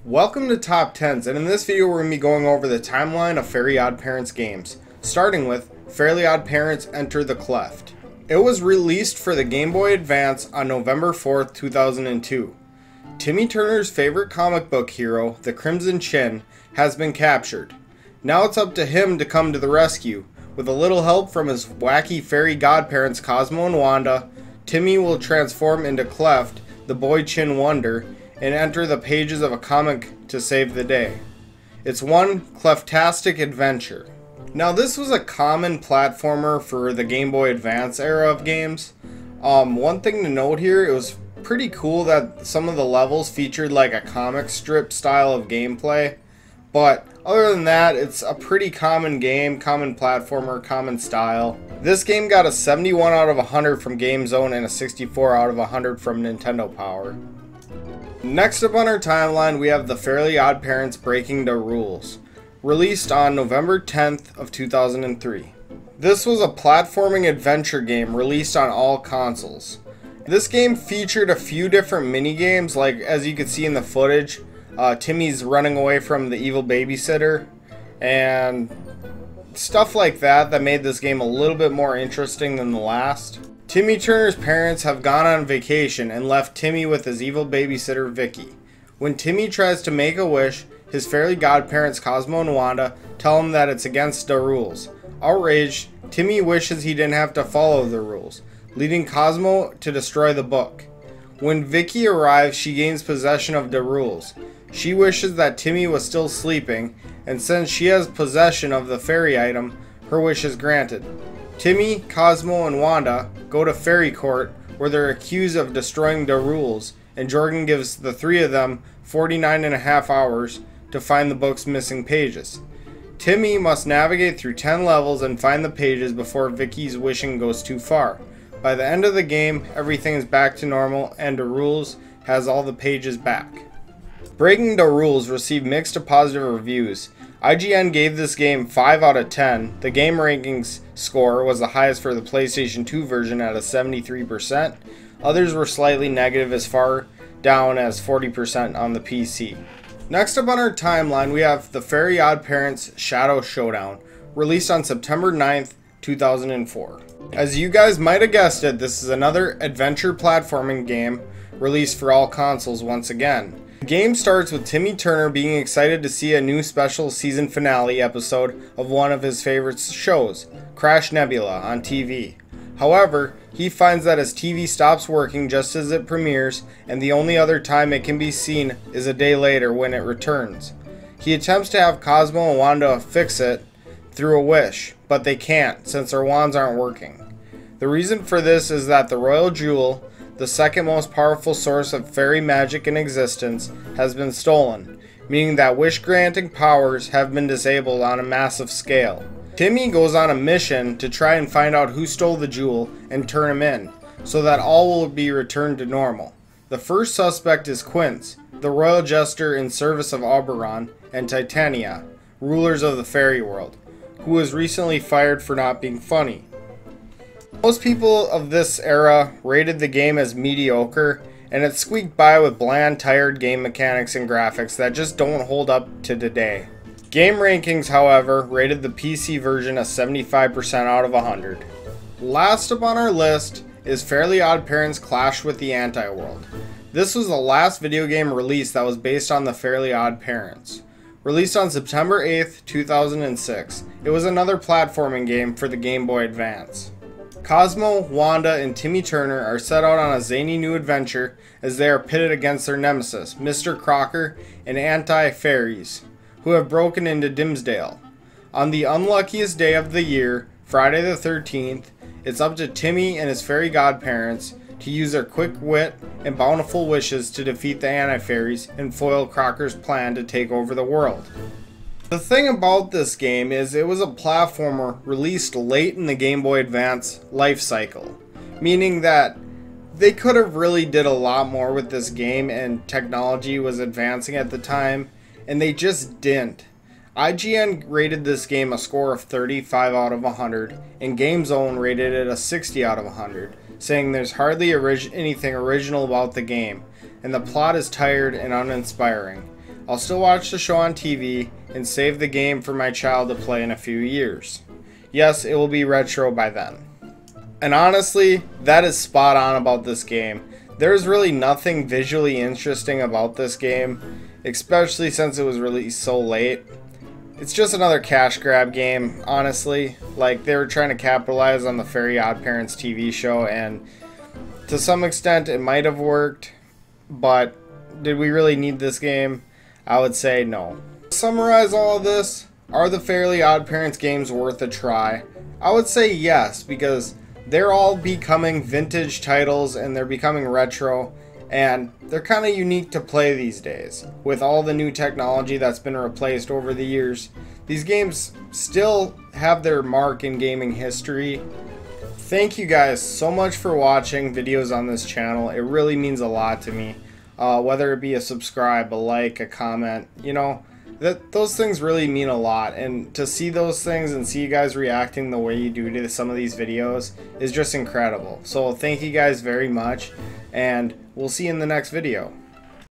Welcome to Top 10s, and in this video we're going to be going over the timeline of Fairly OddParents games, starting with Fairly OddParents Enter the Cleft. It was released for the Game Boy Advance on November 4th, 2002. Timmy Turner's favorite comic book hero, the Crimson Chin, has been captured. Now it's up to him to come to the rescue. With a little help from his wacky fairy godparents Cosmo and Wanda, Timmy will transform into Cleft, the boy Chin Wonder, and enter the pages of a comic to save the day. It's one Cleftastic adventure. Now this was a common platformer for the Game Boy Advance era of games. One thing to note here, it was pretty cool that some of the levels featured like a comic strip style of gameplay. But other than that, it's a pretty common game, common platformer, common style. This game got a 71 out of 100 from GameZone and a 64 out of 100 from Nintendo Power. Next up on our timeline, we have the Fairly OddParents Breaking the Rules, released on November 10th of 2003. This was a platforming adventure game released on all consoles. This game featured a few different mini games, like as you can see in the footage, Timmy's running away from the evil babysitter, and stuff like that made this game a little bit more interesting than the last. Timmy Turner's parents have gone on vacation and left Timmy with his evil babysitter Vicky. When Timmy tries to make a wish, his fairy godparents Cosmo and Wanda tell him that it's against the rules. Outraged, Timmy wishes he didn't have to follow the rules, leading Cosmo to destroy the book. When Vicky arrives, she gains possession of the rules. She wishes that Timmy was still sleeping, and since she has possession of the fairy item, her wish is granted. Timmy, Cosmo, and Wanda go to Fairy Court, where they're accused of destroying the rules, and Jordan gives the three of them 49.5 hours to find the book's missing pages. Timmy must navigate through 10 levels and find the pages before Vicky's wishing goes too far. By the end of the game, everything is back to normal, and the rules has all the pages back. Breaking the Rules received mixed to positive reviews. IGN gave this game 5 out of 10. The Game Rankings score was the highest for the PlayStation 2 version at a 73%. Others were slightly negative, as far down as 40% on the PC. Next up on our timeline, we have the Fairly OddParents Shadow Showdown, released on September 9th, 2004. As you guys might have guessed it, this is another adventure platforming game released for all consoles once again. The game starts with Timmy Turner being excited to see a new special season finale episode of one of his favorite shows, Crash Nebula, on TV. However, he finds that his TV stops working just as it premieres, and the only other time it can be seen is a day later when it returns. He attempts to have Cosmo and Wanda fix it through a wish, but they can't since their wands aren't working. The reason for this is that the Royal Jewel, the second most powerful source of fairy magic in existence, has been stolen, meaning that wish-granting powers have been disabled on a massive scale. Timmy goes on a mission to try and find out who stole the jewel and turn him in, so that all will be returned to normal. The first suspect is Quince, the royal jester in service of Oberon, and Titania, rulers of the fairy world, who was recently fired for not being funny. Most people of this era rated the game as mediocre, and it squeaked by with bland, tired game mechanics and graphics that just don't hold up to today. Game Rankings, however, rated the PC version a 75% out of 100. Last up on our list is Fairly OddParents Clash with the Anti-World. This was the last video game release that was based on the Fairly OddParents. Released on September 8th, 2006, it was another platforming game for the Game Boy Advance. Cosmo, Wanda, and Timmy Turner are set out on a zany new adventure as they are pitted against their nemesis, Mr. Crocker and Anti-Fairies, who have broken into Dimsdale. On the unluckiest day of the year, Friday the 13th, it's up to Timmy and his fairy godparents to use their quick wit and bountiful wishes to defeat the Anti-Fairies and foil Crocker's plan to take over the world. The thing about this game is it was a platformer released late in the Game Boy Advance life cycle, meaning that they could have really did a lot more with this game, and technology was advancing at the time, and they just didn't. IGN rated this game a score of 35 out of 100, and GameZone rated it a 60 out of 100, saying there's hardly anything original about the game, and the plot is tired and uninspiring. I'll still watch the show on TV and save the game for my child to play in a few years. Yes, it will be retro by then. And honestly, that is spot on about this game. There's really nothing visually interesting about this game, especially since it was released so late. It's just another cash grab game, honestly. Like, they were trying to capitalize on the Fairly OddParents TV show, and to some extent it might have worked, but did we really need this game? I would say no. To summarize all of this, are the Fairly OddParents games worth a try? I would say yes, because they're all becoming vintage titles and they're becoming retro, and they're kind of unique to play these days. With all the new technology that's been replaced over the years, these games still have their mark in gaming history. Thank you guys so much for watching videos on this channel. It really means a lot to me. Whether it be a subscribe, a like, a comment, you know, those things really mean a lot, and to see those things and see you guys reacting the way you do to some of these videos is just incredible. So thank you guys very much, and we'll see you in the next video.